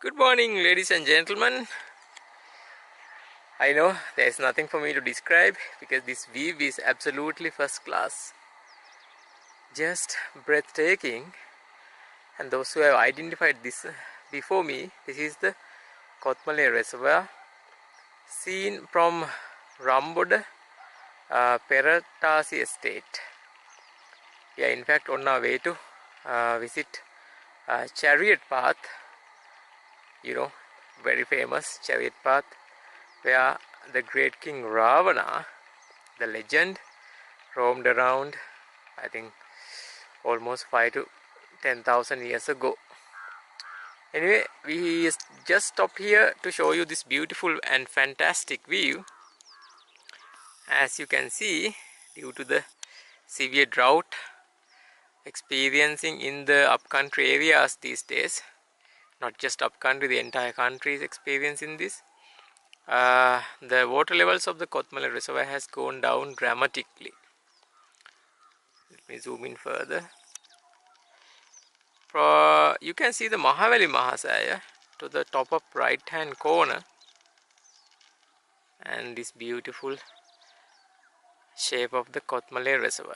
Good morning, ladies and gentlemen. I know there is nothing for me to describe because this view is absolutely first class, just breathtaking. And those who have identified this before me, this is the Kothmale Reservoir, seen from Ramboda Perattasi Estate. We are in fact on our way to visit Chariot Path, very famous Chariot Path, where the great King Ravana, the legend, roamed around, I think almost 5 to 10,000 years ago. Anyway, we just stopped here to show you this beautiful and fantastic view. As you can see, due to the severe drought experiencing in the upcountry areas these days, not just upcountry, the entire country is experiencing this. The water levels of the Kothmale Reservoir has gone down dramatically. Let me zoom in further. You can see the Mahavali Mahasaya to the top of right hand corner, and this beautiful shape of the Kothmale Reservoir.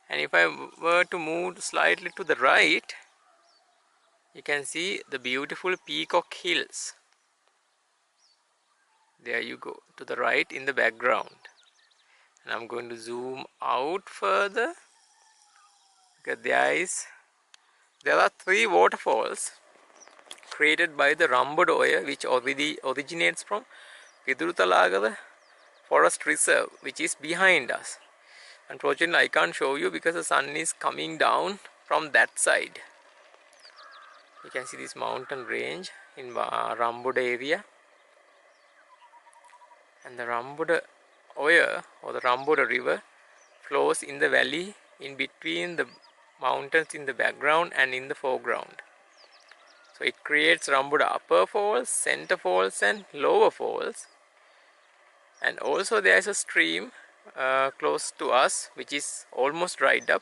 And if I were to move slightly to the right, you can see the beautiful Peacock Hills. There you go, to the right in the background. And I'm going to zoom out further because there are 3 waterfalls created by the Ramboda Ella, which already originates from Piduruthalagala Forest Reserve, which is behind us. Unfortunately, I can't show you because the sun is coming down from that side. You can see this mountain range in Ramboda area, and the Ramboda Ella or the Ramboda river flows in the valley in between the mountains in the background and in the foreground. So it creates Ramboda upper falls, center falls and lower falls. And also there is a stream close to us which is almost dried up,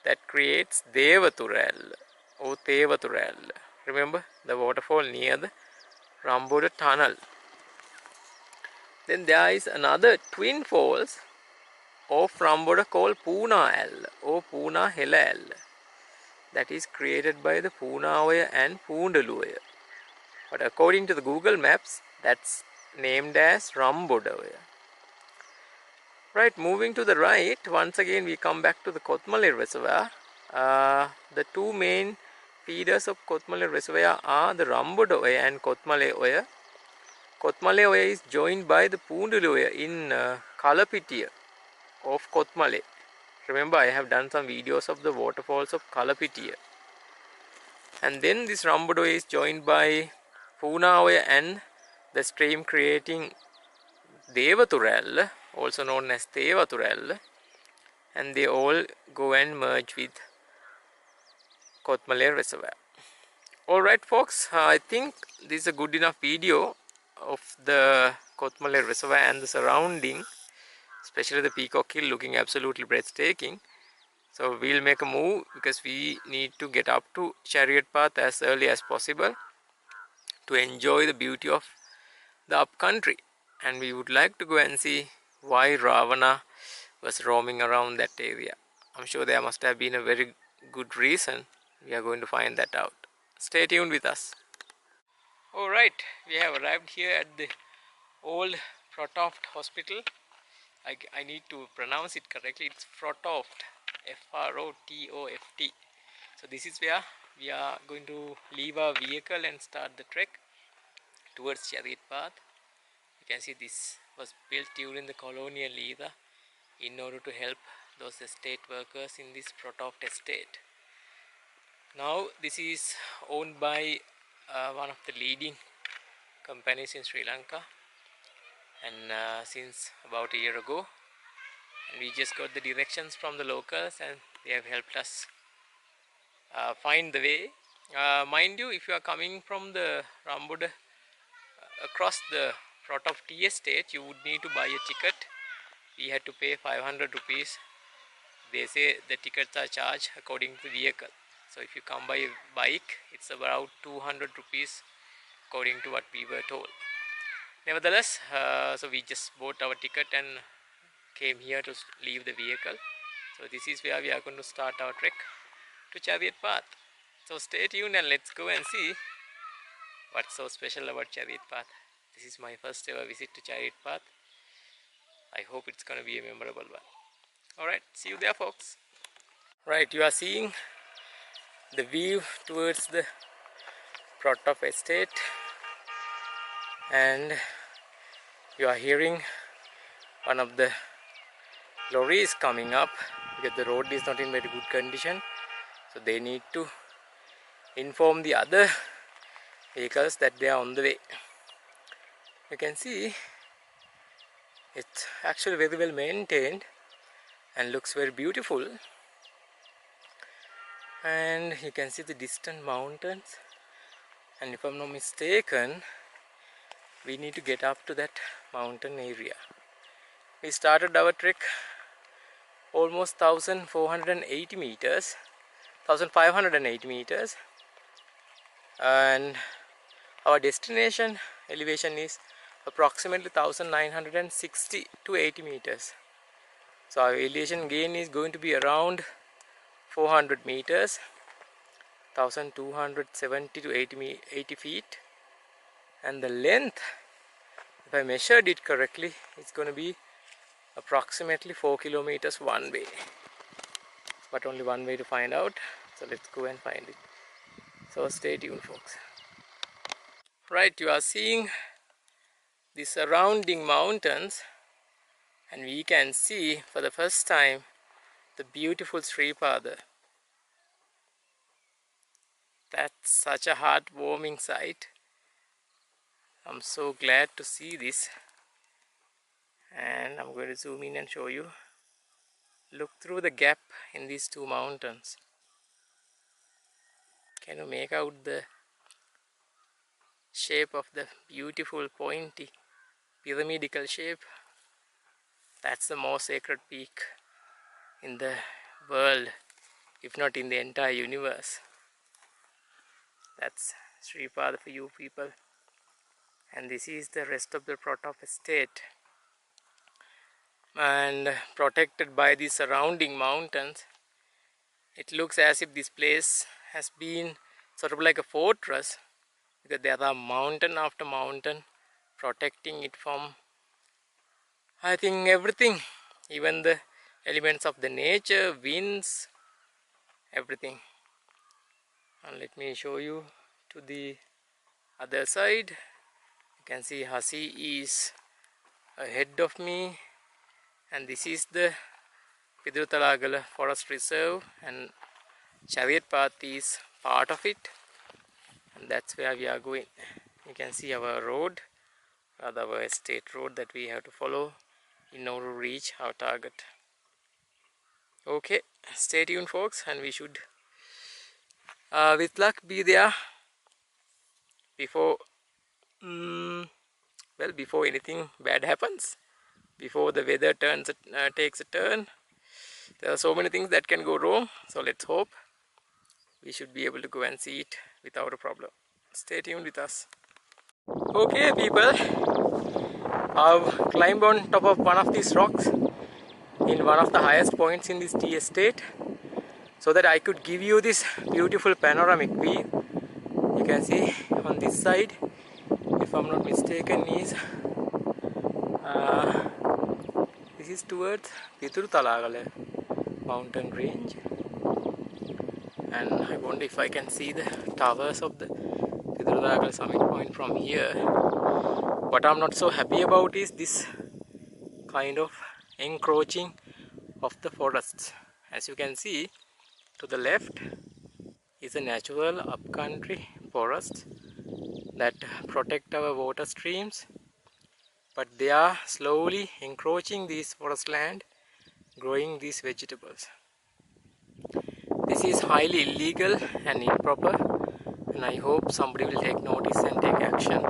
that creates Devathura or Devathura. Remember the waterfall near the Ramboda tunnel. Then there is another twin falls of Ramboda called Puna Ella or Puna Ella, that is created by the Puna Oya and Poondalu Oya. But according to the Google Maps, that's named as Ramboda Oya. Right, moving to the right, once again we come back to the Kothmale Reservoir. The 2 main feeders of Kothmale Reservoir are the Ramboda Oya and Kothmale Oya. Kothmale Oya is joined by the Poondalu Oya in Kalapitiya of Kothmale. Remember, I have done some videos of the waterfalls of Kalapitiya. And then this Ramboda Oya is joined by Puna Oya and the stream creating Devathura, also known as Devathura, and they all go and merge with Kothmale Reservoir. Alright folks, I think this is a good enough video of the Kothmale Reservoir and the surrounding, especially the Peacock Hill looking absolutely breathtaking. So we'll make a move because we need to get up to Chariot Path as early as possible to enjoy the beauty of the upcountry. And we would like to go and see why Ravana was roaming around that area. I'm sure there must have been a very good reason. We are going to find that out. Stay tuned with us. Alright, we have arrived here at the old Frotoft Hospital. I need to pronounce it correctly. It's Frotoft, F-R-O-T-O-F-T. So this is where we are going to leave our vehicle and start the trek towards Chariot Path. You can see this was built during the colonial era in order to help those estate workers in this Frotoft estate. Now this is owned by one of the leading companies in Sri Lanka, and since about a year ago, and we just got the directions from the locals and they have helped us find the way. Mind you, if you are coming from the Ramboda across the Pratap Tea Estate, you would need to buy a ticket. We had to pay 500 rupees. They say the tickets are charged according to the vehicle. So if you come by bike, it's about 200 rupees according to what we were told. Nevertheless, so we just bought our ticket and came here to leave the vehicle. So this is where we are going to start our trek to Chariot Path. So stay tuned and let's go and see what's so special about Chariot Path. This is my first ever visit to Chariot Path. I hope it's going to be a memorable one. Alright, see you there, folks. Right, you are seeing the view towards the Pratap estate, and you are hearing one of the lorries coming up because the road is not in very good condition, so they need to inform the other vehicles that they are on the way. You can see it's actually very well maintained and looks very beautiful, and you can see the distant mountains, and if I'm not mistaken, we need to get up to that mountain area. We started our trek almost 1480 meters, 1580 meters, and our destination elevation is approximately 1960 to 80 meters. So our elevation gain is going to be around 400 meters, 1270 to 80 feet, and the length, if I measured it correctly, it's going to be approximately 4 kilometers one way, but only one way to find out, so let's go and find it. So stay tuned, folks. Right, you are seeing the surrounding mountains, and we can see for the first time the beautiful Sripada. That's such a heartwarming sight. I'm so glad to see this, and I'm going to zoom in and show you. Look through the gap in these two mountains. Can you make out the shape of the beautiful pointy pyramidal shape? That's the most sacred peak in the world, if not in the entire universe. That's Sripada for you people. And this is the rest of the Pratap estate, and protected by the surrounding mountains. It looks as if this place has been sort of like a fortress, because there are mountain after mountain protecting it from, I think, everything, even the elements of the nature, winds, everything. And let me show you to the other side. You can see Hasi is ahead of me, and this is the Piduruthalagala Forest Reserve, and Chariot Path is part of it, and that's where we are going. You can see our road, rather our estate road that we have to follow in order to reach our target. Okay, stay tuned, folks, and we should with luck be there before before anything bad happens, before the weather takes a turn. There are so many things that can go wrong, so let's hope we should be able to go and see it without a problem. Stay tuned with us. Okay, people, I've climbed on top of one of these rocks in one of the highest points in this tea estate, so that I could give you this beautiful panoramic view. You can see on this side, if I'm not mistaken, is this is towards Piduruthalagala mountain range, and I wonder if I can see the towers of the Piduruthalagala summit point from here. What I'm not so happy about is this kind of encroaching of the forests. As you can see, to the left is a natural upcountry forest that protect our water streams, but they are slowly encroaching this forest land, growing these vegetables. This is highly illegal and improper, and I hope somebody will take notice and take action,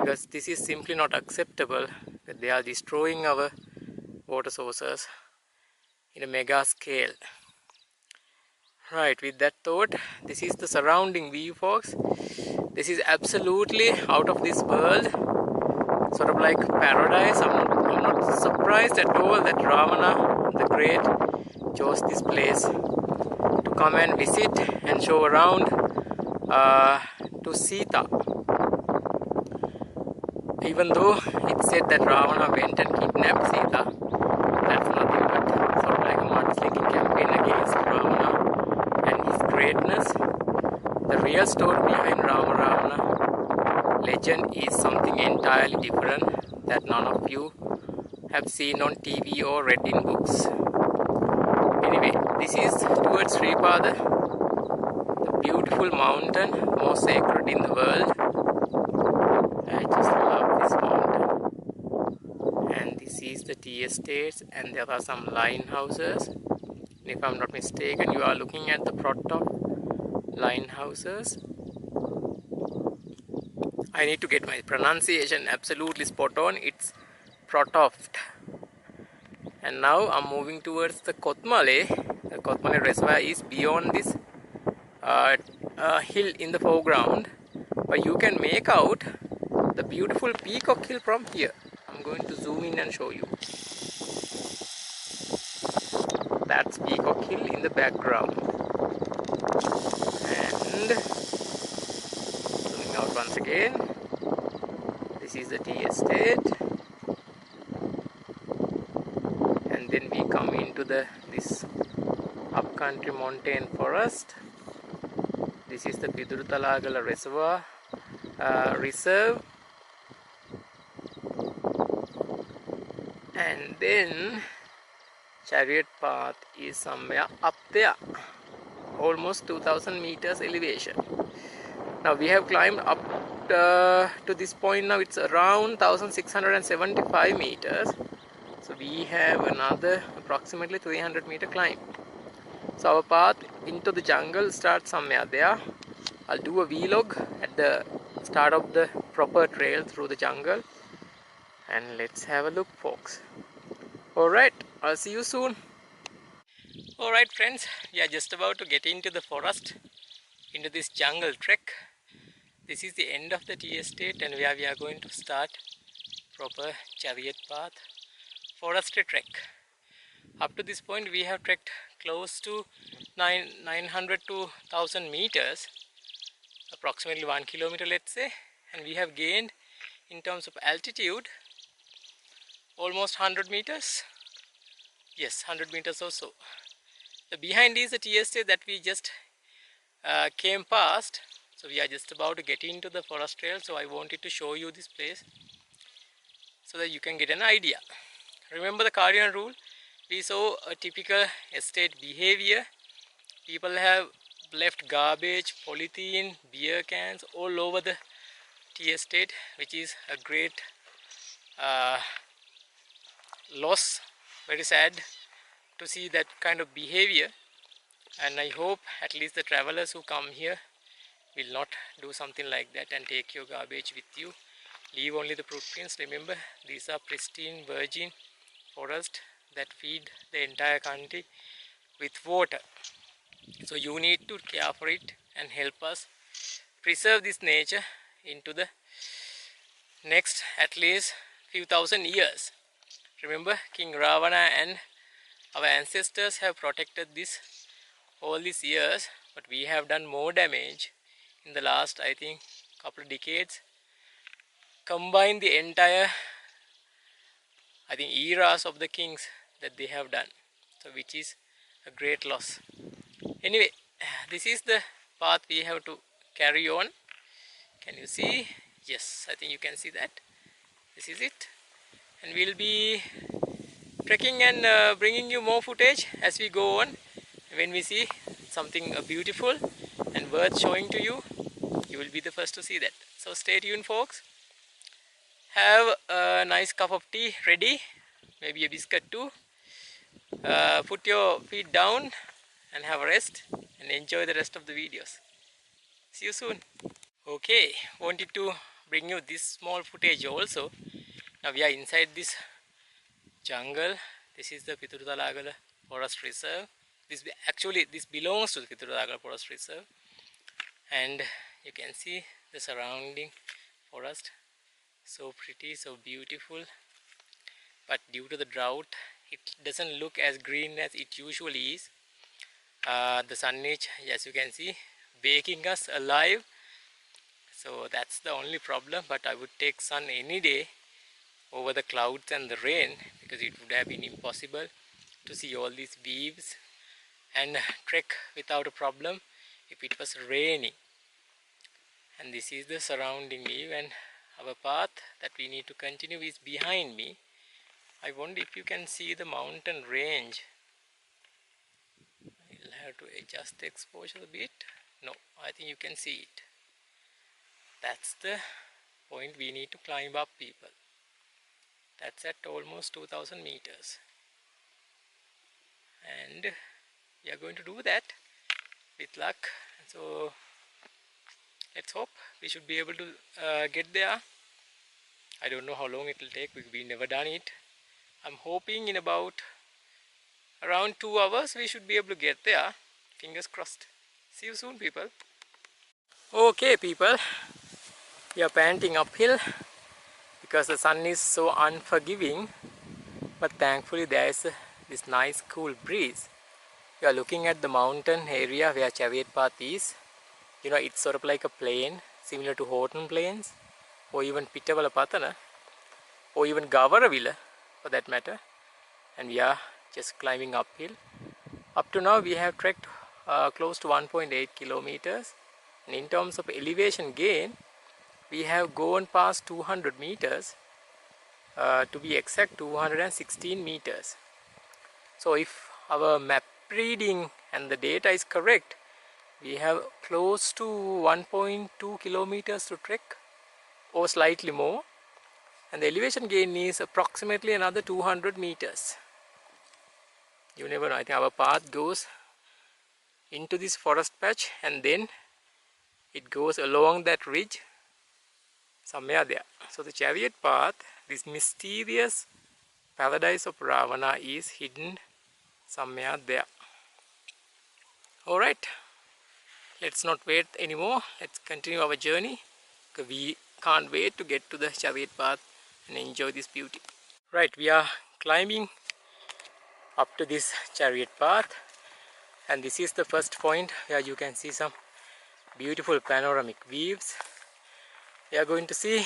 because this is simply not acceptable. They are destroying our water sources in a mega scale. Right, with that thought, this is the surrounding view, folks. This is absolutely out of this world, sort of like paradise. I'm not surprised at all that Ravana the Great chose this place to come and visit and show around to Sita. Even though it said that Ravana went and kidnapped Sita, that's nothing but sort of like a mudslinging campaign against Ravana and his greatness. The real story behind Ravana legend is something entirely different that none of you have seen on TV or read in books. Anyway, this is towards Sripada, the beautiful mountain, most sacred in the world. I just love this mountain. And this is the tea estates, and there are some line houses. And if I'm not mistaken, you are looking at the Pratap line houses. I need to get my pronunciation absolutely spot on. It's Frotoft. And now I'm moving towards the Kothmale. The Kothmale reservoir is beyond this hill in the foreground, but you can make out the beautiful Peacock Hill from here. I'm going to zoom in and show you. That's Peacock Hill in the background. And zooming out once again, this is the tea estate. And then we come into this upcountry mountain forest. This is the Piduruthalagala Reservoir Reserve. And then Chariot Path is somewhere up there, almost 2000 meters elevation. Now we have climbed up to this point. Now it's around 1675 meters. So we have another approximately 300 meter climb. So our path into the jungle starts somewhere there. I'll do a vlog at the start of the proper trail through the jungle. And let's have a look, folks. Alright, I'll see you soon. Alright friends, we are just about to get into the forest, into this jungle trek. This is the end of the tea estate and where we are going to start proper Chariot Path forestry trek. Up to this point we have trekked close to 900 to 1000 meters, approximately 1 kilometer let's say, and we have gained in terms of altitude almost 100 meters. Yes, 100 meters or so. The behind is the tea estate that we just came past. So we are just about to get into the forest trail, so I wanted to show you this place so that you can get an idea. Remember the cardinal rule? We saw a typical estate behavior. People have left garbage, polythene, beer cans all over the tea estate, which is a great loss. Very sad to see that kind of behavior, and I hope at least the travelers who come here will not do something like that and take your garbage with you. Leave only the footprints. Remember, these are pristine virgin forests that feed the entire country with water. So you need to care for it and help us preserve this nature into the next at least few thousand years. Remember, King Ravana and our ancestors have protected this all these years, but we have done more damage in the last, I think, couple of decades. Combine the entire, I think, eras of the kings that they have done, so which is a great loss. Anyway, this is the path we have to carry on. Can you see? Yes, I think you can see that. This is it, and we'll be trekking and bringing you more footage as we go on. When we see something beautiful and worth showing to you, you will be the first to see that. So stay tuned, folks. Have a nice cup of tea ready, maybe a biscuit too. Put your feet down and have a rest and enjoy the rest of the videos. See you soon. Okay, wanted to bring you this small footage also. Now we are inside this jungle. This is the Piduruthalagala Forest Reserve. This belongs to the Piduruthalagala Forest Reserve, and you can see the surrounding forest, so pretty, so beautiful. But due to the drought, it doesn't look as green as it usually is. The sun is, as you can see, baking us alive. So that's the only problem, but I would take sun any day over the clouds and the rain, because it would have been impossible to see all these views and trek without a problem if it was raining. And this is the surrounding view, and our path that we need to continue is behind me. I wonder if you can see the mountain range. I'll have to adjust the exposure a bit. No, I think you can see it. That's the point we need to climb up, people. That's at almost 2000 meters. And we are going to do that with luck. So let's hope we should be able to get there. I don't know how long it will take because we've never done it. I'm hoping in about around 2 hours we should be able to get there. Fingers crossed. See you soon, people. Okay, people, we are panting uphill because the sun is so unforgiving, but thankfully there is this nice cool breeze. We are looking at the mountain area where Chariot Path is. You know, it's sort of like a plain similar to Horton Plains, or even Pittawala, or even Gavaravilla for that matter. And we are just climbing uphill. Up to now we have trekked close to 1.8 kilometers, and in terms of elevation gain we have gone past 200 meters, to be exact 216 meters. So if our map reading and the data is correct, we have close to 1.2 kilometers to trek, or slightly more, and the elevation gain is approximately another 200 meters. You never know, I think our path goes into this forest patch and then it goes along that ridge somewhere there. So the Chariot Path, this mysterious paradise of Ravana, is hidden somewhere there. Alright, let's not wait anymore. Let's continue our journey, because we can't wait to get to the Chariot Path and enjoy this beauty. Right, we are climbing up to this Chariot Path, and this is the first point where you can see some beautiful panoramic views. We are going to see,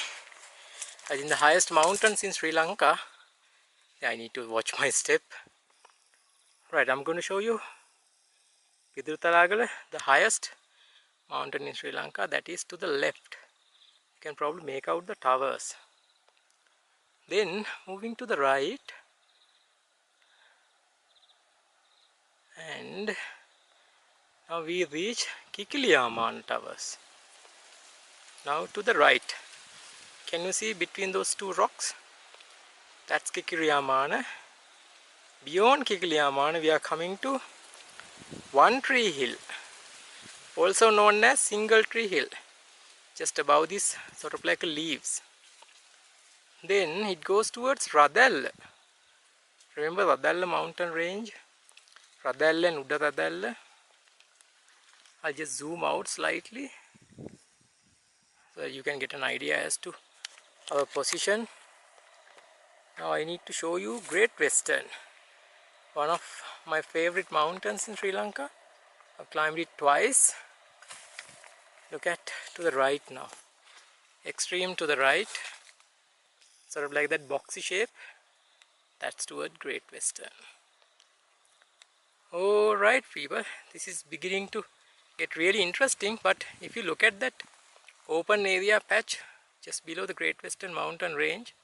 I think, the highest mountains in Sri Lanka. I need to watch my step. Right, I'm going to show you Piduruthalagala, the highest mountain in Sri Lanka. That is to the left. You can probably make out the towers. Then moving to the right, and now we reach Kikiliyamana towers. Now to the right, can you see between those two rocks? That's Kikiliyamana. Beyond Kikiliyamana we are coming to One Tree Hill, also known as Single Tree Hill, just above this sort of like leaves. Then it goes towards Radalla. Remember Radalla mountain range? Radalla and Udda Radalla. I'll just zoom out slightly so that you can get an idea as to our position. Now I need to show you Great Western, one of my favorite mountains in Sri Lanka. I've climbed it twice. Look at to the right now, extreme to the right, sort of like that boxy shape. That's toward Great Western. Alright people, this is beginning to get really interesting, but if you look at that open area patch just below the Great Western mountain range,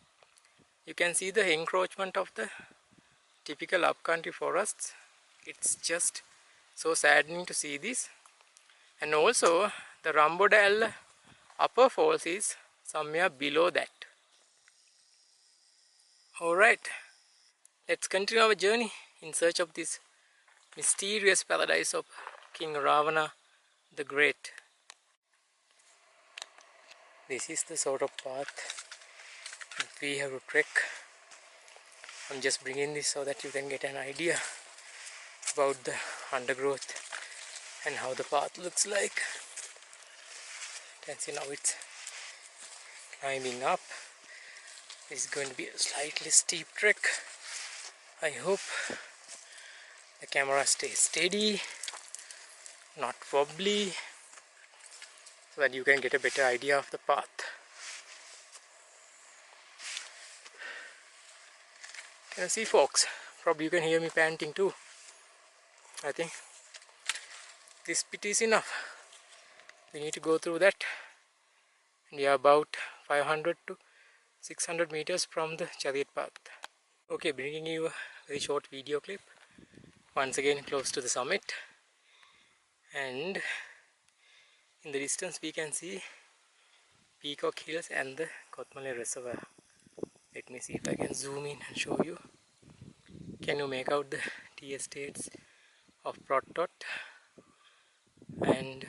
you can see the encroachment of the typical upcountry forests. It's just so saddening to see this. And also the Ramboda Ella upper falls is somewhere below that. Alright, let's continue our journey in search of this mysterious paradise of King Ravana the Great. This is the sort of path that we have to trek. I'm just bringing this so that you can get an idea about the undergrowth and how the path looks like. You can see now it's climbing up. This is going to be a slightly steep trek. I hope the camera stays steady, not wobbly, so that you can get a better idea of the path. Can you see, folks? Probably you can hear me panting too. I think this bit is enough. We need to go through that. We are about 500 to 600 meters from the Chariot Path. Okay, bringing you a very short video clip. Once again close to the summit. And in the distance we can see Peacock Hills and the Thotupola Reservoir. Let me see if I can zoom in and show you. Can you make out the tea estates of Pratap and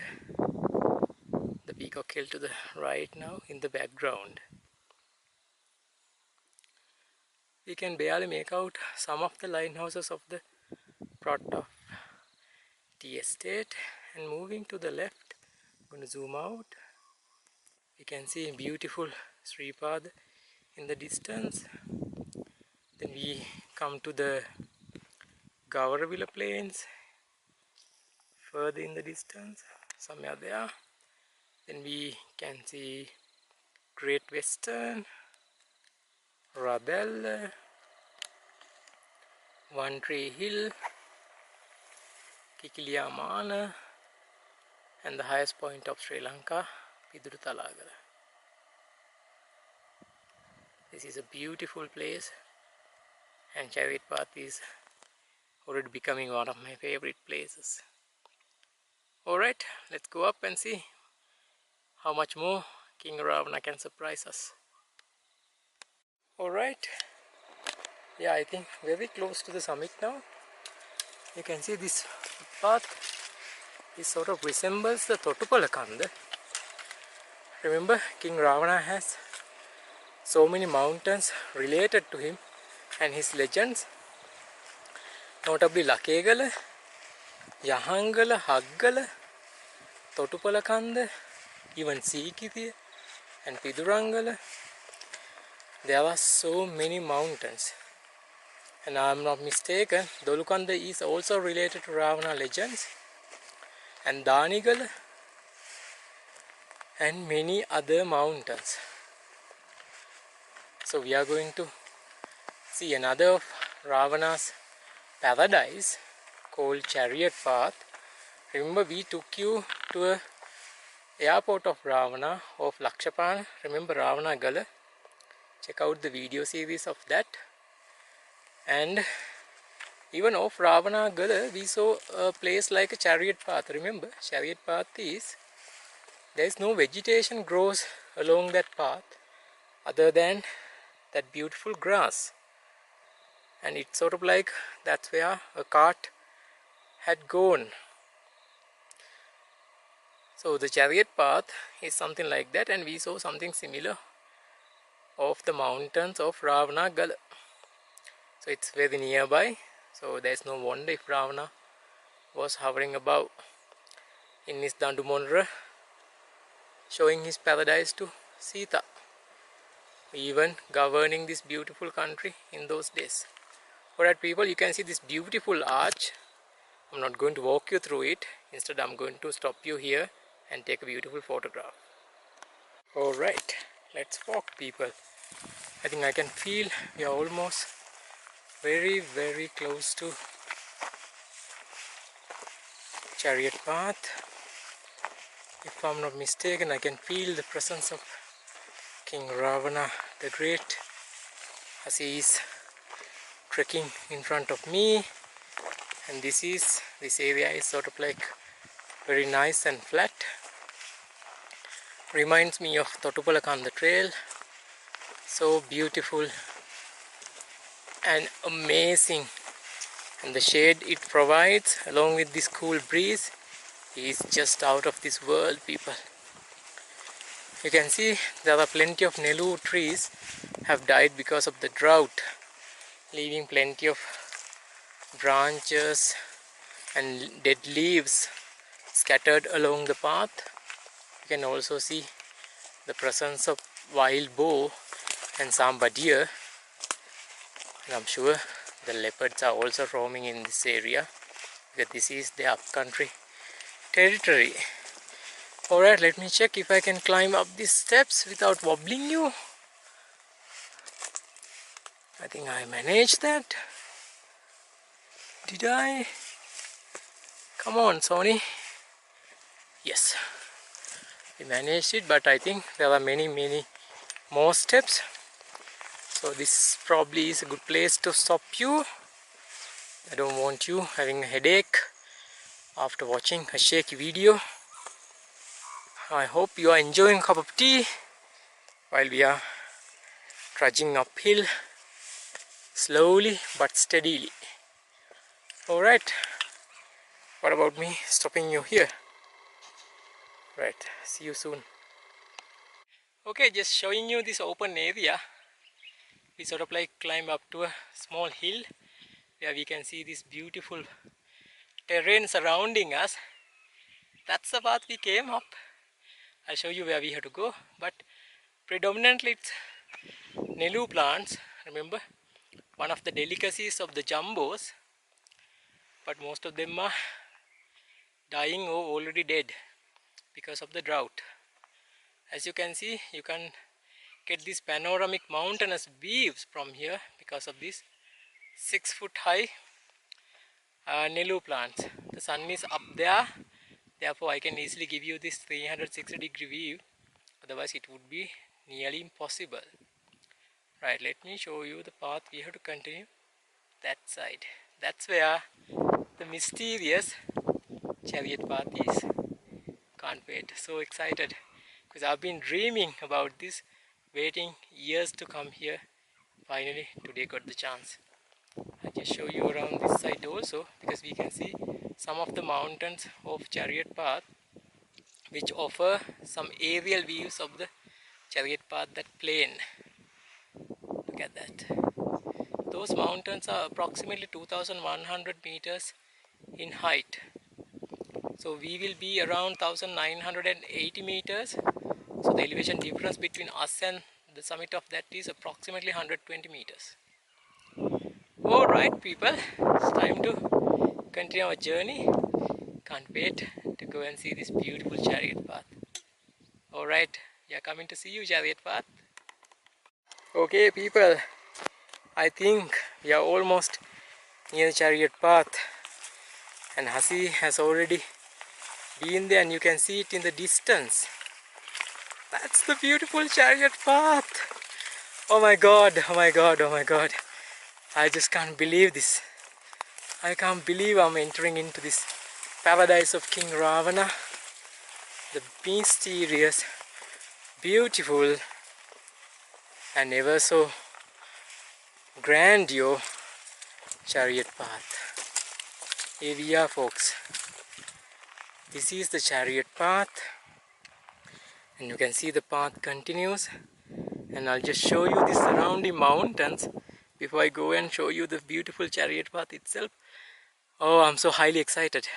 the Peacock Hill to the right now in the background? We can barely make out some of the lighthouses of the Pratap Tea Estate. And moving to the left, I'm going to zoom out. We can see beautiful Sripada in the distance. Then we come to the Gallella Plains further in the distance, somewhere there. Then we can see Great Western, Ravana, One Tree Hill, Kikiliyamana, and the highest point of Sri Lanka, Piduruthalagala. This is a beautiful place, and Chariot Path is already becoming one of my favorite places. Alright, let's go up and see how much more King Ravana can surprise us. Alright, yeah, I think very close to the summit now. You can see this path. This sort of resembles the Thotupola Kanda. Remember, King Ravana has so many mountains related to him and his legends. Notably Lakegala, Yahangala, Haggala, Thotupola Kanda, even Sikithiya and Pidurangala. There are so many mountains. And I am not mistaken, Dolukanda is also related to Ravana legends. And Danigala and many other mountains. So we are going to see another of Ravana's paradise called Chariot Path. Remember, we took you to a airport of Ravana of Lakshapana. Remember Ravana Gala? Check out the video series of that. And even off Ravana Gala, we saw a place like a Chariot Path. Remember, Chariot Path is, there is no vegetation grows along that path other than that beautiful grass. And it's sort of like that's where a cart had gone. So the Chariot Path is something like that, and we saw something similar of the mountains of Ravana Gala. So it's very nearby. So there's no wonder if Ravana was hovering above in his Dandumonara, showing his paradise to Sita, even governing this beautiful country in those days. Alright people, you can see this beautiful arch. I'm not going to walk you through it. Instead, I'm going to stop you here and take a beautiful photograph. Alright, let's walk people. I think I can feel we are almost very close to Chariot Path. If I'm not mistaken, I can feel the presence of King Ravana the Great as he is trekking in front of me. And this area is sort of like very nice and flat. Reminds me of Thotupola Kanda trail. So beautiful and amazing, and the shade it provides along with this cool breeze is just out of this world people. You can see there are plenty of Nelu trees have died because of the drought, leaving plenty of branches and dead leaves scattered along the path. You can also see the presence of wild boar and some deer, and I'm sure the leopards are also roaming in this area because this is the upcountry territory. Alright, let me check if I can climb up these steps without wobbling you. I think I managed that. Did I? Come on, Sony. Yes, we managed it, but I think there are many more steps. So this probably is a good place to stop you. I don't want you having a headache after watching a shaky video. I hope you are enjoying a cup of tea while we are trudging uphill slowly but steadily. Alright, what about me stopping you here? Right, see you soon. Okay, just showing you this open area. We sort of like climb up to a small hill where we can see this beautiful terrain surrounding us. That's the path we came up. I'll show you where we have to go, but predominantly it's Nelu plants. Remember, one of the delicacies of the jumbos, but most of them are dying or already dead because of the drought. As you can see, you can get these panoramic mountainous views from here because of these 6-foot high Nelu plants. The sun is up there, therefore I can easily give you this 360-degree view, otherwise it would be nearly impossible. Right, let me show you the path we have to continue. That side, that's where the mysterious Chariot Path is. Can't wait, so excited, because I've been dreaming about this, waiting years to come here. Finally today got the chance. I'll just show you around this side also, because we can see some of the mountains of Chariot Path which offer some aerial views of the Chariot Path, that plain. Look at that. Those mountains are approximately 2100 meters in height. So we will be around 1980 meters. So the elevation difference between us and the summit of that is approximately 120 meters. Alright people, it's time to continue our journey. Can't wait to go and see this beautiful Chariot Path. Alright, we are coming to see you, Chariot Path. Okay people, I think we are almost near the Chariot Path, and Hasi has already been there and you can see it in the distance. That's the beautiful Chariot Path. Oh my god, oh my god, oh my god. I just can't believe this. I can't believe I'm entering into this paradise of King Ravana. The mysterious, beautiful and ever so grandeur Chariot Path. Here we are folks. This is the Chariot Path, and you can see the path continues, and I'll just show you the surrounding mountains before I go and show you the beautiful Chariot Path itself. Oh, I'm so highly excited.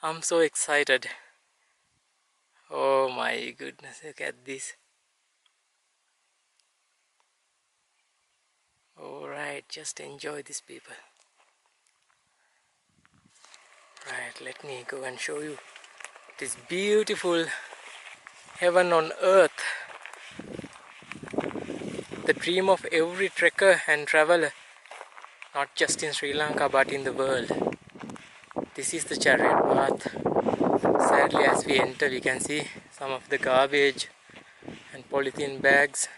I'm so excited. Oh my goodness, look at this. Alright, just enjoy this people. Right, let me go and show you this beautiful heaven on earth. The dream of every trekker and traveler, not just in Sri Lanka but in the world. This is the Chariot Path. Sadly, as we enter, we can see some of the garbage and polythene bags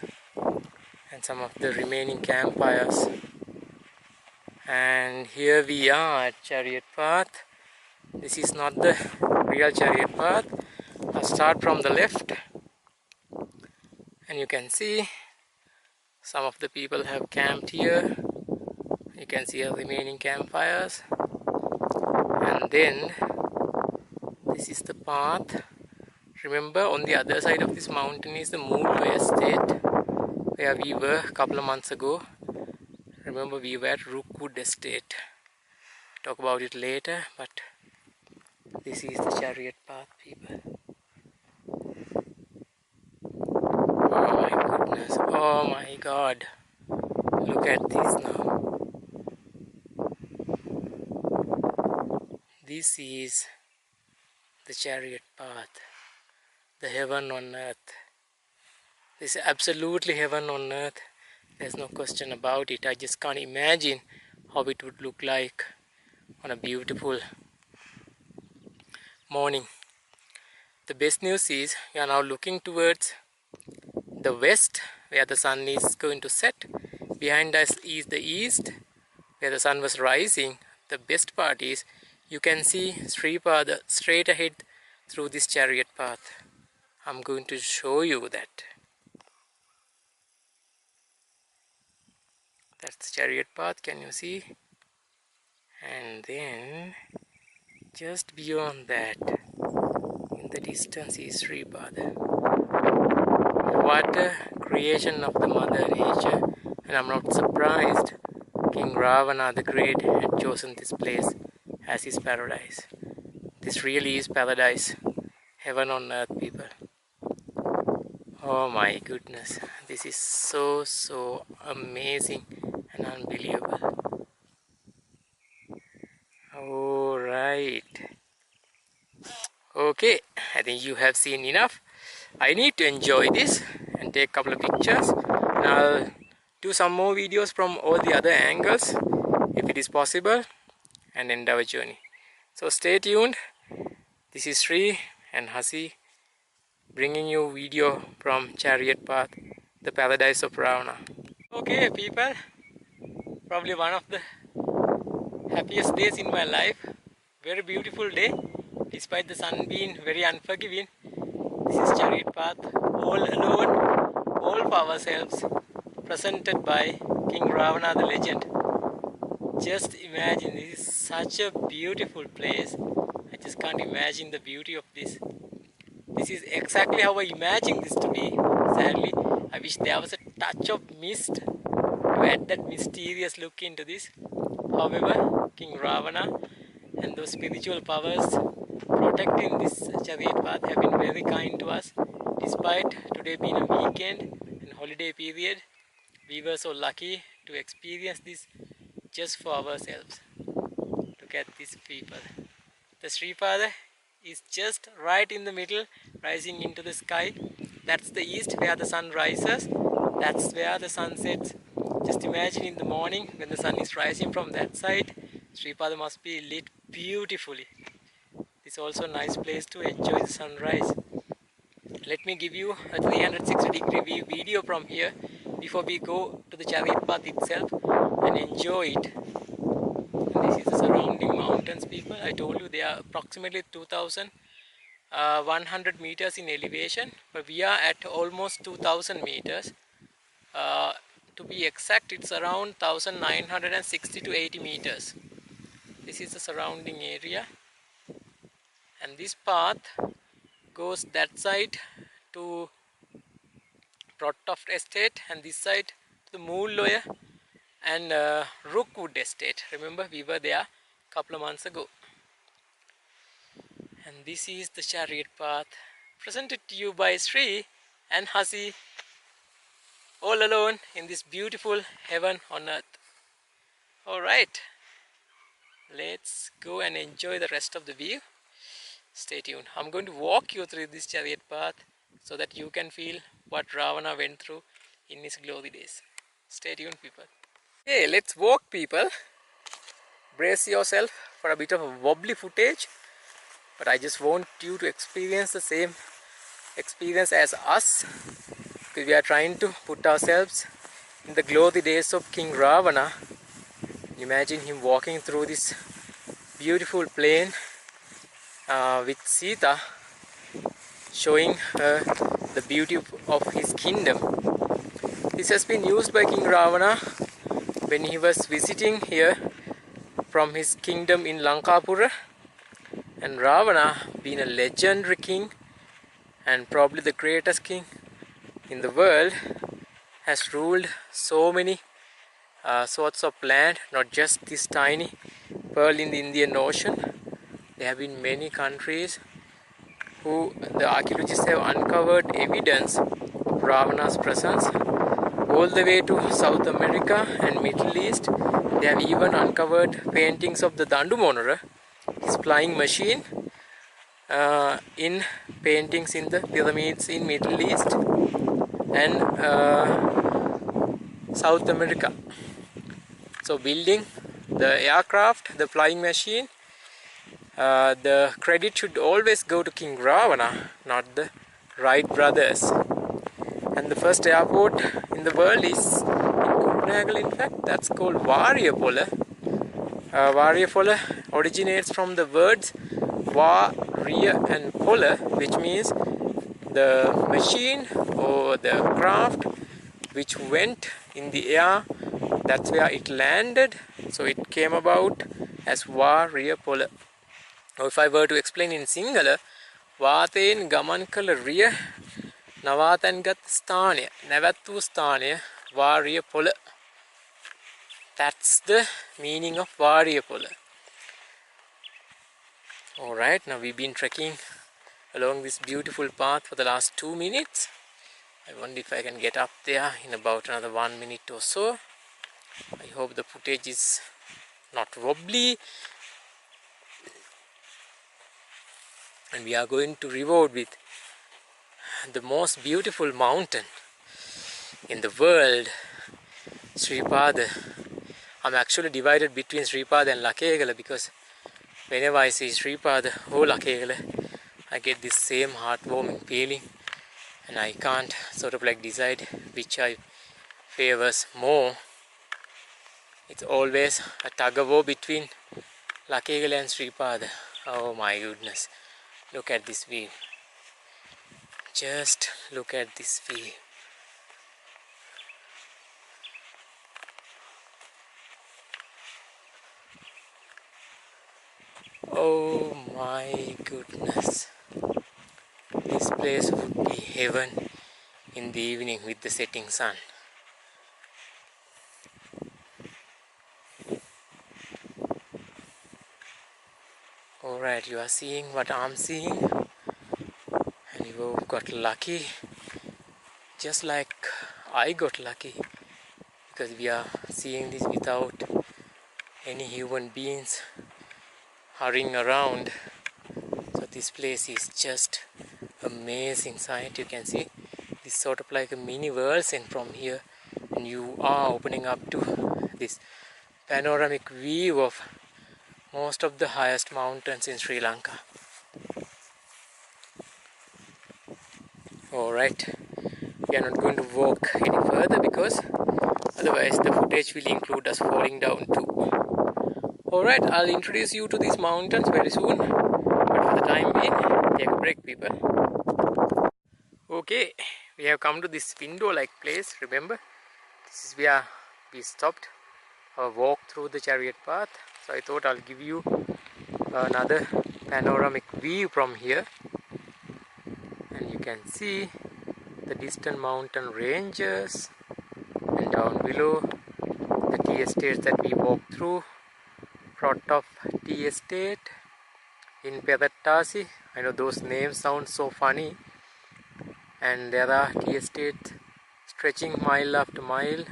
and some of the remaining campfires. And here we are at Chariot Path. This is not the real Chariot Path. I'll start from the left, and you can see some of the people have camped here. You can see the remaining campfires, and then this is the path. Remember, on the other side of this mountain is the Moolwa estate where we were a couple of months ago. Remember, we were at Rookwood estate. talk about it later, but this is the Chariot Path, people. Oh my goodness, oh my god, look at this now. This is the Chariot Path, the heaven on earth. This is absolutely heaven on earth. There's no question about it. I just can't imagine how it would look like on a beautiful morning. The best news is we are now looking towards the west, where the sun is going to set. Behind us is the east, where the sun was rising. The best part is you can see Sripada straight ahead through this Chariot Path. I'm going to show you that. That's the Chariot Path, can you see? And then just beyond that, in the distance is Sripada. What a creation of the Mother Nature, and I'm not surprised King Ravana the Great had chosen this place as his paradise. This really is paradise, heaven on earth, people. Oh my goodness, this is so amazing and unbelievable. Alright. Okay, I think you have seen enough. I need to enjoy this and take a couple of pictures. And I'll do some more videos from all the other angles if it is possible and end our journey. So stay tuned. This is Sri and Hasi bringing you video from Chariot Path, the paradise of Ravana. Okay people, probably one of the happiest days in my life. Very beautiful day, despite the sun being very unforgiving. This is Chariot Path, all alone, all for ourselves, presented by King Ravana the legend. Just imagine, this is such a beautiful place. I just can't imagine the beauty of this. This is exactly how I imagined this to be. Sadly, I wish there was a touch of mist to add that mysterious look into this. However, King Ravana and those spiritual powers protecting this Chariot Path have been very kind to us. Despite today being a weekend and holiday period, we were so lucky to experience this just for ourselves. Look at these people. The Sripada is just right in the middle, rising into the sky. That's the east where the sun rises. That's where the sun sets. Just imagine in the morning when the sun is rising from that side, Sripada must be lit beautifully. It's also a nice place to enjoy the sunrise. Let me give you a 360-degree view video from here before we go to the Chariot Path itself and enjoy it. And this is the surrounding mountains, people. I told you they are approximately 2,100 meters in elevation, but we are at almost 2,000 meters. To be exact, it's around 1,960 to 80 meters. This is the surrounding area, and this path goes that side to Frotoft Estate and this side to the Moolloya and Rookwood Estate. Remember, we were there a couple of months ago. And this is the Chariot Path, presented to you by Sri and Hasi, all alone in this beautiful heaven on earth. Alright, let's go and enjoy the rest of the view. Stay tuned. I'm going to walk you through this Chariot Path so that you can feel what Ravana went through in his glory days. Stay tuned, people. Hey, let's walk, people. Brace yourself for a bit of a wobbly footage, but I just want you to experience the same experience as us, because we are trying to put ourselves in the glory days of King Ravana. Imagine him walking through this beautiful plain with Sita, showing her the beauty of his kingdom. This has been used by King Ravana when he was visiting here from his kingdom in Lankapura. And Ravana, being a legendary king and probably the greatest king in the world, has ruled so many sorts of land, not just this tiny pearl in the Indian Ocean. There have been many countries who the archaeologists have uncovered evidence of Ravana's presence all the way to South America and Middle East. They have even uncovered paintings of the Dandumonara, his flying machine, in paintings in the pyramids in Middle East and South America. So building the aircraft, the flying machine, the credit should always go to King Ravana, not the Wright brothers. And the first airport in the world is in Kurunegala. In fact, that's called Vatikapella. Vatikapella originates from the words Va, Ria and Pola, which means the machine or the craft which went in the air. That's where it landed. So it came about as Vatikapella. Or if I were to explain in Sinhala, Vaten gaman kala riya Navatan gat sthanya, Nevattu sthanya, Vatikapella. That's the meaning of Vatikapella. Alright, now we've been trekking along this beautiful path for the last 2 minutes. I wonder if I can get up there in about another 1 minute or so. I hope the footage is not wobbly. And we are going to reward with the most beautiful mountain in the world, Sripada. I'm actually divided between Sripada and Lakegala because whenever I see Sripada or Lakegala, I get this same heartwarming feeling, and I can't sort of like decide which I favors more. It's always a tug of war between Lakegala and Sripada. Oh my goodness, look at this view. Just look at this view. Oh my goodness. This place would be heaven in the evening with the setting sun. Alright, you are seeing what I'm seeing, and you got lucky, just like I got lucky, because we are seeing this without any human beings hurrying around. So this place is just amazing sight. You can see this sort of like a mini world, and from here and you are opening up to this panoramic view of most of the highest mountains in Sri Lanka. Alright, we are not going to walk any further because otherwise the footage will include us falling down too. Alright, I'll introduce you to these mountains very soon, but for the time being, take a break, people. Okay, we have come to this window like place. Remember, this is where we stopped our walk through the Chariot Path. So I thought I'll give you another panoramic view from here, and you can see the distant mountain ranges, and down below the tea estates that we walked through. Frotoft Tea Estate in Perattasi. I know those names sound so funny, and there are tea estates stretching mile after mile,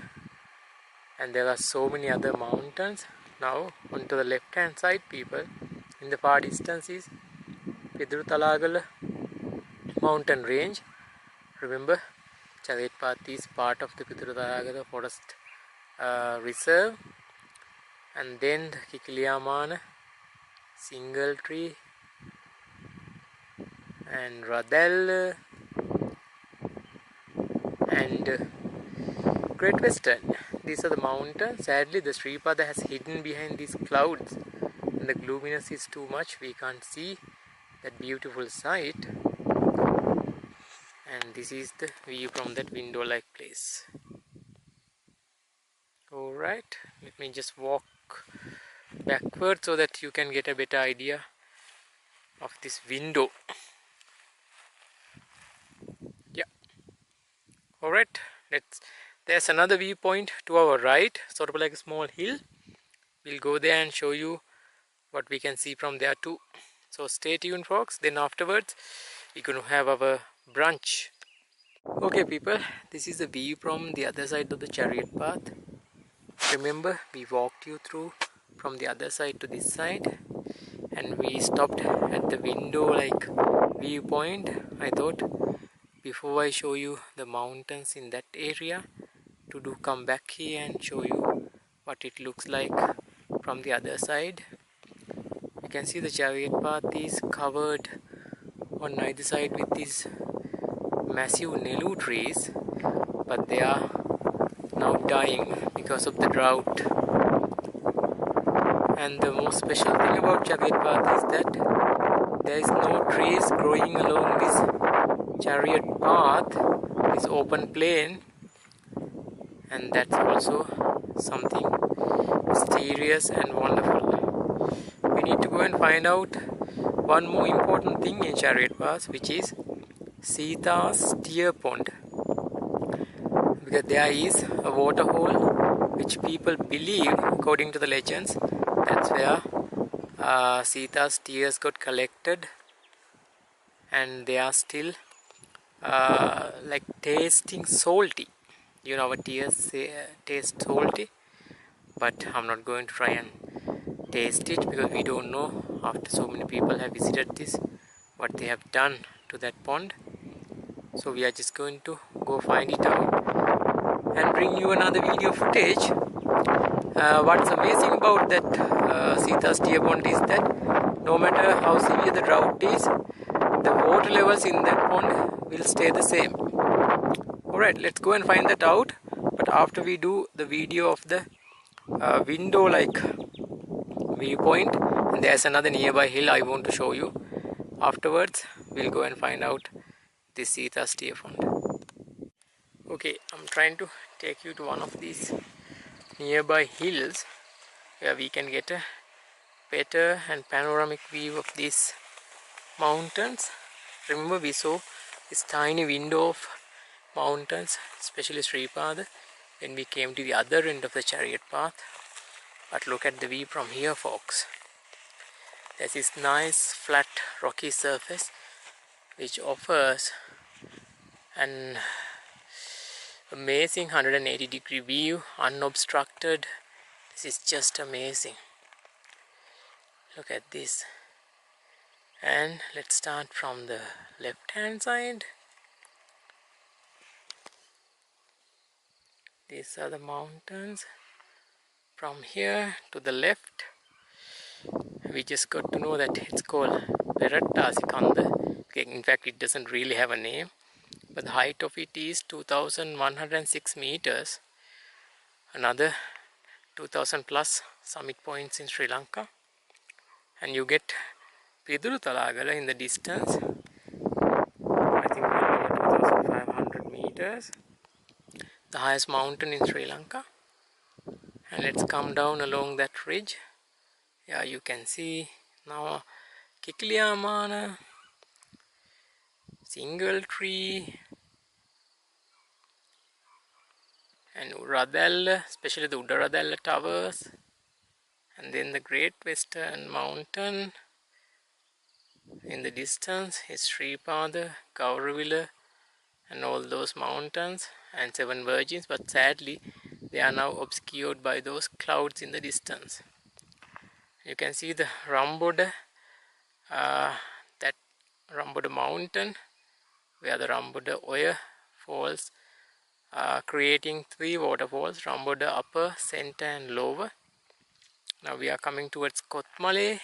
and there are so many other mountains. Now onto the left hand side, people, in the far distance is Piduruthalagala mountain range. Remember, Chariot Path is part of the Piduruthalagala Forest Reserve. And then the Kikiliyamana, Single Tree and Radell and Great Western. These are the mountains. Sadly, the Sripada has hidden behind these clouds, and the gloominess is too much. We can't see that beautiful sight. And this is the view from that window-like place. Alright, let me just walk backward so that you can get a better idea of this window. Yeah. Alright, there's another viewpoint to our right, sort of like a small hill. We'll go there and show you what we can see from there too. So stay tuned folks, then afterwards we're going to have our brunch. Okay people, this is the view from the other side of the Chariot Path. Remember, we walked you through from the other side to this side, and we stopped at the window like viewpoint. I thought before I show you the mountains in that area to do come back here and show you what it looks like from the other side. You can see the Chariot Path is covered on either side with these massive Nelu trees, but they are now dying because of the drought. And the most special thing about Chariot Path is that there is no trees growing along this Chariot Path, this open plain, and that's also something mysterious and wonderful. We need to go and find out one more important thing in Chariot Path, which is Sita's tear pond, because there is a waterhole which people believe, according to the legends, that's where Sita's tears got collected, and they are still like tasting salty. You know, our tears taste salty, but I'm not going to try and taste it because we don't know, after so many people have visited this, what they have done to that pond. So we are just going to go find it out and bring you another video footage. What's amazing about that Sita's tear pond is that no matter how severe the drought is, the water levels in that pond will stay the same. Alright, let's go and find that out, but after we do the video of the window like viewpoint, and there's another nearby hill I want to show you. Afterwards we'll go and find out this Sita's tear pond. Okay, I'm trying to take you to one of these nearby hills where we can get a better and panoramic view of these mountains. Remember, we saw this tiny window of mountains, especially Sripada, when we came to the other end of the Chariot Path. But look at the view from here folks. There's this nice flat rocky surface which offers an amazing 180-degree view, unobstructed. This is just amazing. Look at this. And let's start from the left hand side. These are the mountains. From here to the left, we just got to know that it's called Perattasi-Kanda. In fact, it doesn't really have a name, but the height of it is 2106 meters. Another 2000 plus summit points in Sri Lanka. And you get Piduruthalagala in the distance. I think we're over 2500 meters. The highest mountain in Sri Lanka. And let's come down along that ridge. Yeah, you can see now Kikliyamana, single tree, and Uradella, especially the Udaradella towers, and then the Great Western Mountain. In the distance is Sripada, Gauravilla, and all those mountains, and Seven Virgins, but sadly they are now obscured by those clouds in the distance. You can see the Ramboda, that Ramboda mountain, where the Ramboda Ella falls, creating three waterfalls, Ramboda upper, center and lower. Now we are coming towards Kothmale,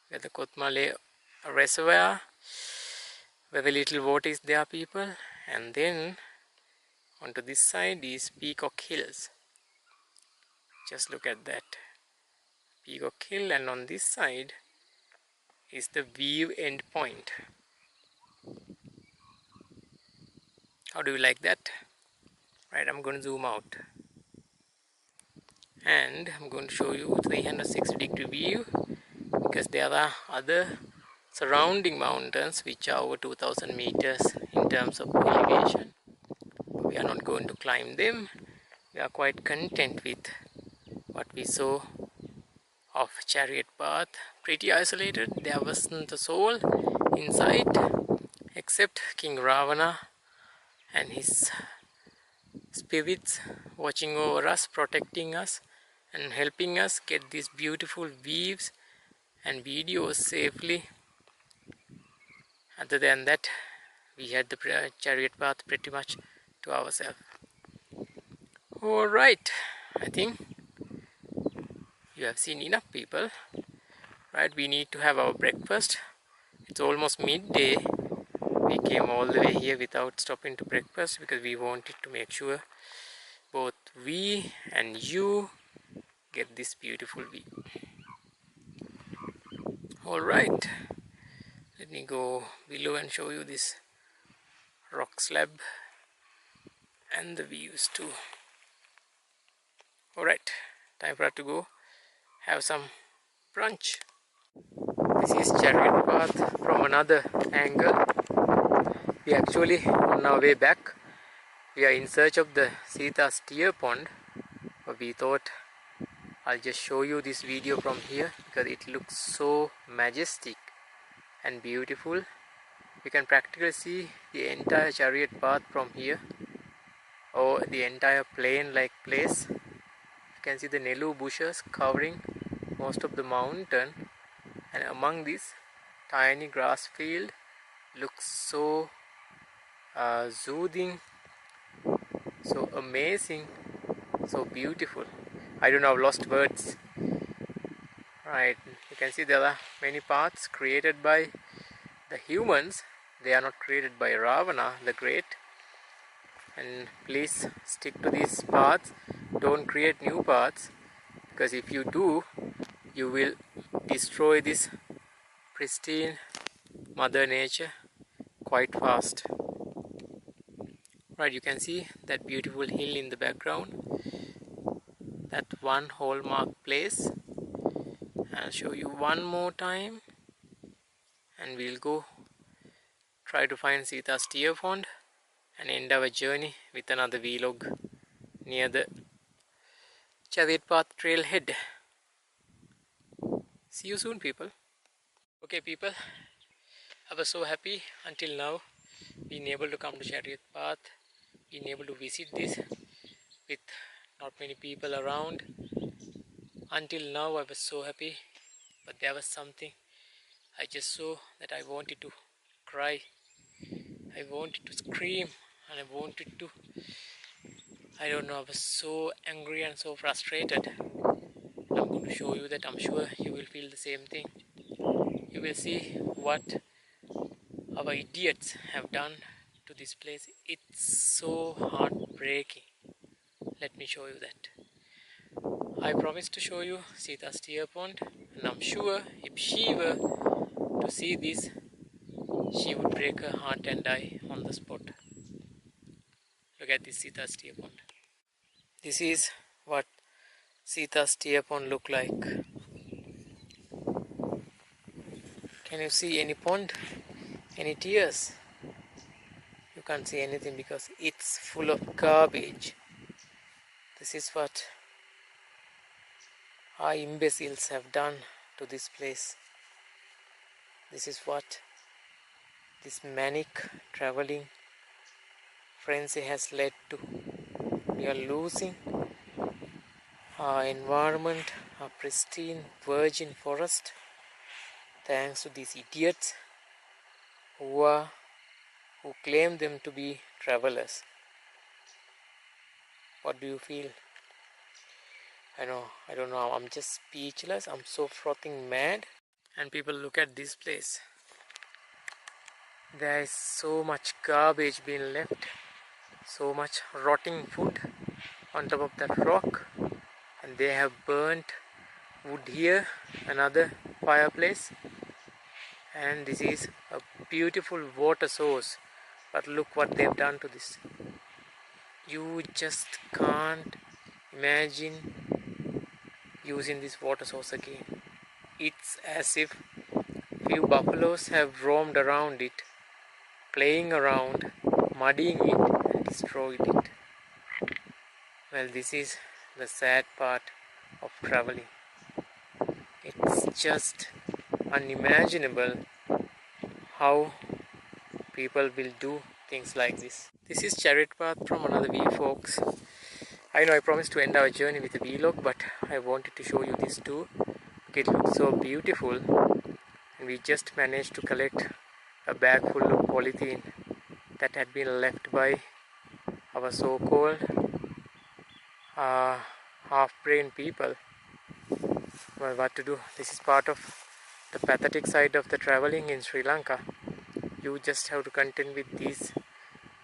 where the Kothmale reservoir, very little water is there people, and then onto this side is Peacock Hills. Just look at that, Peacock Hill, and on this side is the view end point. How do you like that? Right, I'm going to zoom out and I'm going to show you 360-degree view, because there are other surrounding mountains which are over 2000 meters in terms of elevation. We are not going to climb them. We are quite content with what we saw of Chariot Path. Pretty isolated. There wasn't a soul inside except King Ravana and his spirits watching over us, protecting us and helping us get these beautiful views and videos safely. Other than that, we had the Chariot Path pretty much to ourselves. Alright, I think you have seen enough people. Right, we need to have our breakfast. It's almost midday. We came all the way here without stopping to breakfast because we wanted to make sure both we and you get this beautiful view. Alright, let me go below and show you this rock slab and the views too. Alright, time for us to go have some brunch. This is Chariot Path from another angle. We actually on our way back. We are in search of the Sita's tear pond, but we thought I'll just show you this video from here because it looks so majestic and beautiful. You can practically see the entire Chariot Path from here, or the entire plain like place. You can see the Nelu bushes covering most of the mountain, and among this tiny grass field looks so soothing, so amazing, so beautiful. I don't know, I've lost words. Right, you can see there are many paths created by the humans. They are not created by Ravana the Great. And please stick to these paths. Don't create new paths, because if you do, you will destroy this pristine Mother Nature quite fast. Right, you can see that beautiful hill in the background. That one hallmark place. I'll show you one more time, and we'll go try to find Sita's tear pond and end our journey with another vlog near the Chariot Path trailhead. See you soon, people. Okay, people, I was so happy until now being able to come to Chariot Path, being able to visit this with not many people around. Until now I was so happy, but there was something I just saw that I wanted to cry, I wanted to scream, and I wanted to, I don't know, I was so angry and so frustrated. I'm going to show you that. I'm sure you will feel the same thing. You will see what our idiots have done to this place. It's so heartbreaking. Let me show you that. I promised to show you Sita's tear pond, and I'm sure if she were to see this, she would break her heart and die on the spot. Look at this Sita's tear pond. This is what Sita's tear pond look like. Can you see any pond? Any tears? You can't see anything because it's full of garbage. This is what our imbeciles have done to this place. This is what this manic traveling frenzy has led to. We are losing our environment, our pristine virgin forest, thanks to these idiots who claim them to be travelers. What do you feel? I don't know, I'm just speechless. I'm so frothing mad. And people, look at this place. There is so much garbage being left, so much rotting food on top of that rock, and they have burnt wood here, another fireplace, and this is a beautiful water source, but look what they've done to this. You just can't imagine using this water source again. It's as if few buffaloes have roamed around it, playing around, muddying it and destroyed it. Well, this is the sad part of traveling. It's just unimaginable how people will do things like this. This is Chariot Path from another view, folks. I know I promised to end our journey with a vlog, but I wanted to show you this too. It looks so beautiful, and we just managed to collect a bag full of polythene that had been left by our so-called half-brain people. Well, what to do? This is part of the pathetic side of the traveling in Sri Lanka. You just have to contend with these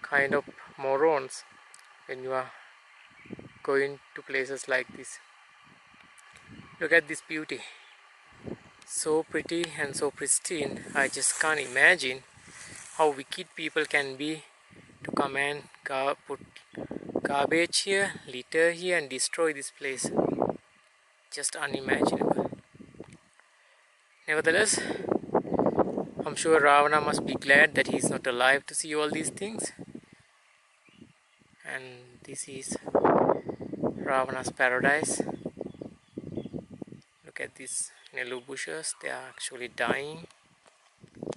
kind of morons when you are going to places like this. Look at this beauty. So pretty and so pristine. I just can't imagine how wicked people can be to come and put garbage here, litter here and destroy this place. Just unimaginable. Nevertheless, I'm sure Ravana must be glad that he's not alive to see all these things. And this is Ravana's paradise. Look at these Nelu bushes, they are actually dying.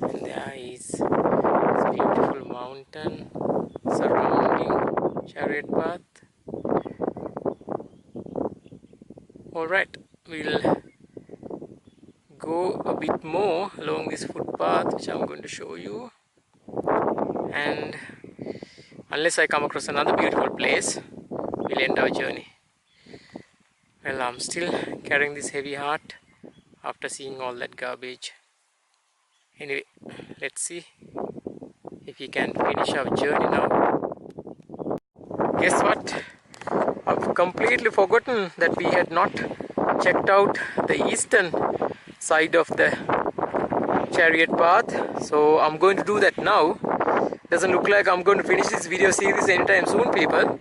And there is this beautiful mountain surrounding Chariot Path. Alright, we'll go a bit more along this footpath, which I'm going to show you. And unless I come across another beautiful place, we'll end our journey. Well, I'm still carrying this heavy heart after seeing all that garbage. Anyway, let's see if we can finish our journey now. Guess what? I've completely forgotten that we had not checked out the eastern side of the Chariot Path. So I'm going to do that now. Doesn't look like I'm going to finish this video series anytime soon, people,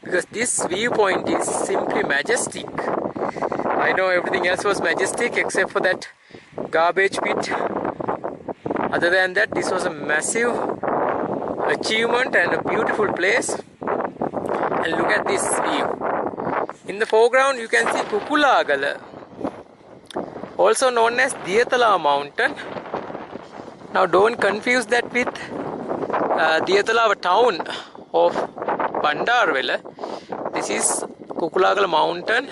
because this viewpoint is simply majestic. I know everything else was majestic except for that garbage pit. Other than that, this was a massive achievement and a beautiful place. And look at this view. In the foreground you can see Thotupola, also known as Devathura mountain. Now don't confuse that with Devathura town of Bandarwella. This is Thotupola mountain.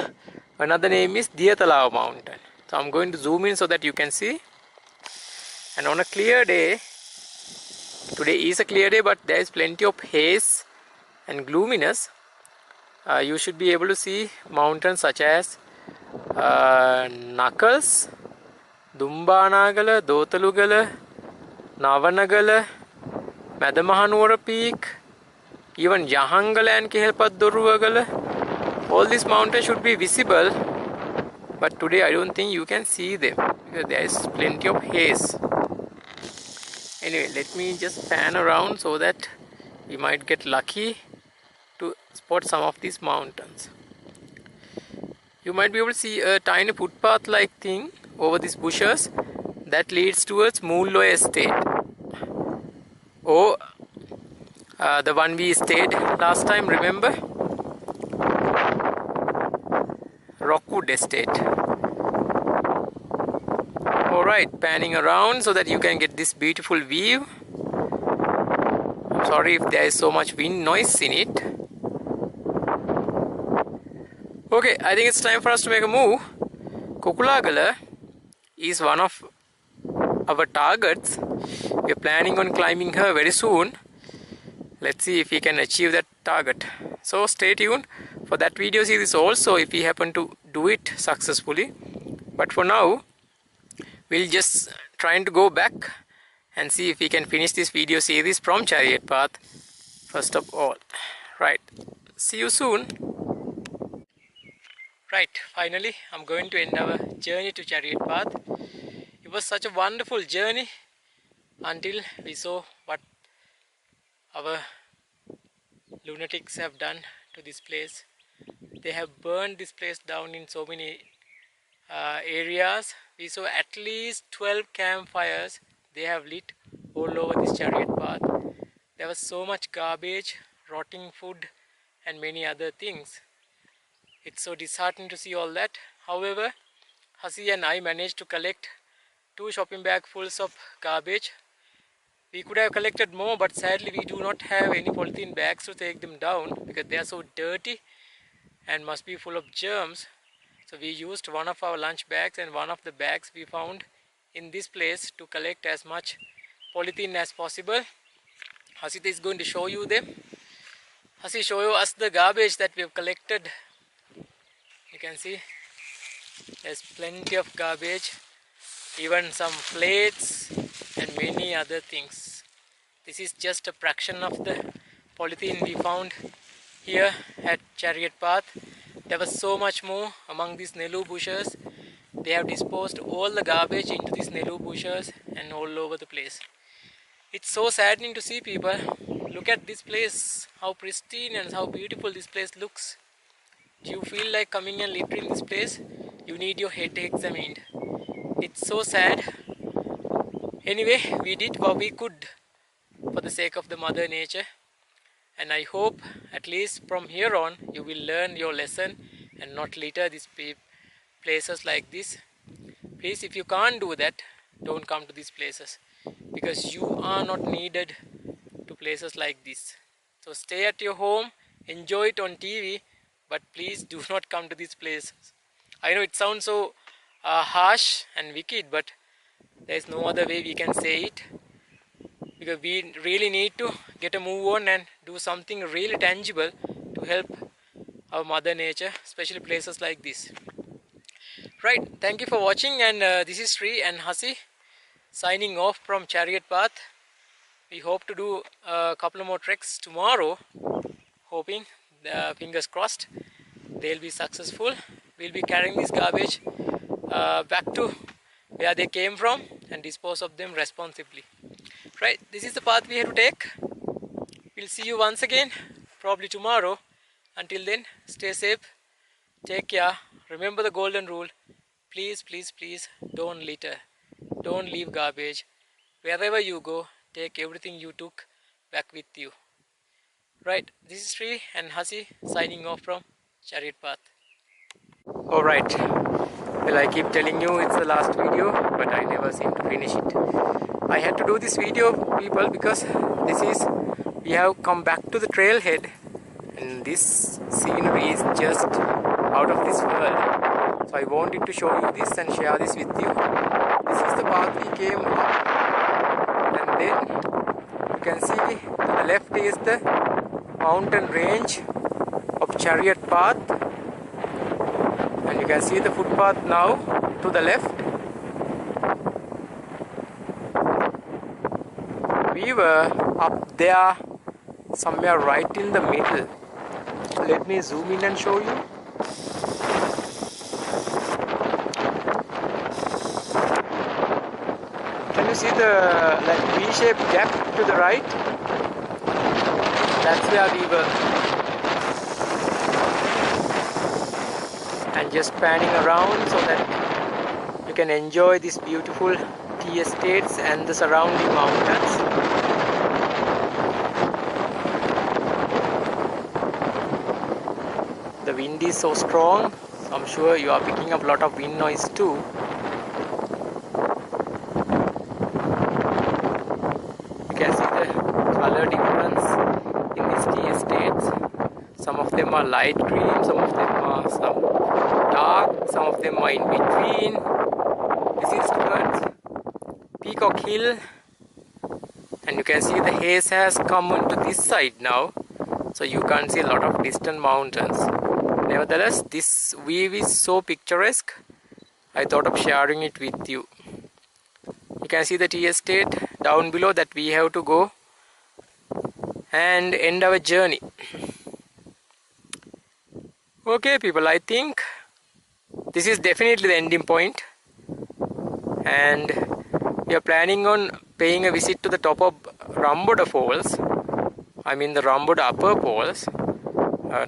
Another name is Devathura mountain. So I'm going to zoom in so that you can see. And on a clear day, today is a clear day, but there is plenty of haze and gloominess. You should be able to see mountains such as Knuckles, Dumbanagala, Dothalugala, Navanagala, Madamahanuwara Peak, even Jahangala and Kehelpaddoruvagala. All these mountains should be visible, but today I don't think you can see them because there is plenty of haze. Anyway, let me just pan around so that we might get lucky to spot some of these mountains. You might be able to see a tiny footpath like thing over these bushes that leads towards Moolloy Estate, or the one we stayed last time, remember? Rookwood Estate. Alright, panning around so that you can get this beautiful view. I'm sorry if there is so much wind noise in it. Okay, I think it's time for us to make a move. Thotupola is one of our targets. We are planning on climbing her very soon. Let's see if we can achieve that target. So stay tuned for that video series also if we happen to do it successfully. But for now, we'll just trying to go back and see if we can finish this video series from Chariot Path first of all. Right, see you soon. Right, finally I'm going to end our journey to Chariot Path. It was such a wonderful journey until we saw what our lunatics have done to this place. They have burned this place down in so many areas. We saw at least 12 campfires they have lit all over this Chariot Path. There was so much garbage, rotting food and many other things. It's so disheartening to see all that. However, Hasi and I managed to collect 2 shopping bags full of garbage. We could have collected more, but sadly we do not have any polythene bags to take them down because they are so dirty and must be full of germs. So we used one of our lunch bags and one of the bags we found in this place to collect as much polythene as possible. Hasita is going to show you them. Hasi, show us the garbage that we have collected. You can see there's plenty of garbage, even some plates and many other things. This is just a fraction of the polythene we found here at Chariot Path. There was so much more among these Nelu bushes. They have disposed all the garbage into these Nelu bushes and all over the place. It's so saddening to see people. Look at this place, how pristine and how beautiful this place looks. Do you feel like coming and littering in this place? You need your head examined. It's so sad. Anyway, we did what we could for the sake of the Mother Nature. And I hope at least from here on you will learn your lesson and not litter these places like this. Please, if you can't do that, don't come to these places because you are not needed to places like this. So stay at your home, enjoy it on TV, but please do not come to these places. I know it sounds so harsh and wicked, but there is no other way we can say it. Because we really need to get a move on and do something really tangible to help our Mother Nature, especially places like this. Right, thank you for watching, and this is Sri and Hasi signing off from Chariot Path. We hope to do a couple more treks tomorrow, hoping, fingers crossed, they'll be successful. We'll be carrying this garbage back to where they came from and dispose of them responsibly. Right, this is the path we have to take. We'll see you once again, probably tomorrow. Until then, stay safe, take care, remember the golden rule. Please, please, please don't litter, don't leave garbage. Wherever you go, take everything you took back with you. Right, this is Sri and Hasi signing off from Chariot Path. Alright, well, I keep telling you it's the last video, but I never seem to finish it. I had to do this video, people, because we have come back to the trailhead and this scenery is just out of this world. So I wanted to show you this and share this with you. This is the path we came up, and then you can see to the left is the mountain range of Chariot Path, and you can see the footpath now to the left. We were up there somewhere right in the middle. Let me zoom in and show you. Can you see the V-shaped gap to the right? That's where we were. And just panning around so that you can enjoy this beautiful tea estates and the surrounding mountains. The wind is so strong, so I'm sure you are picking up a lot of wind noise too. You can see the color difference in these tea estates. Some of them are light green, some of them are some dark, some of them are in between. This is towards Peacock Hill, and you can see the haze has come onto this side now, so you can't see a lot of distant mountains. Nevertheless, this view is so picturesque, I thought of sharing it with you. You can see the tea estate down below that we have to go and end our journey. Okay people, I think this is definitely the ending point, and we are planning on paying a visit to the top of Ramboda Falls. I mean the Ramboda Upper Falls.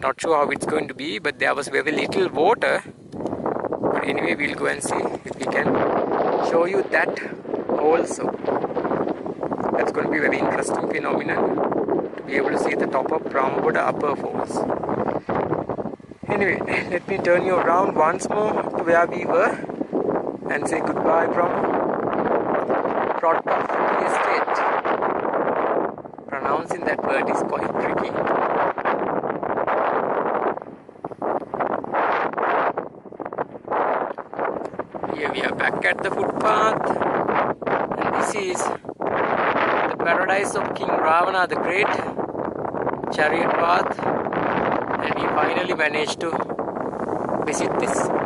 Not sure how it's going to be, but there was very little water. But anyway, we'll go and see if we can show you that also. That's going to be a very interesting phenomenon to be able to see the top of Ramboda Upper Falls. Anyway, let me turn you around once more to where we were. and say goodbye from Pratap Tea Estate. Pronouncing that word is quite tricky. Here we are back at the footpath, and this is the paradise of King Ravana the Great, Chariot Path, and we finally managed to visit this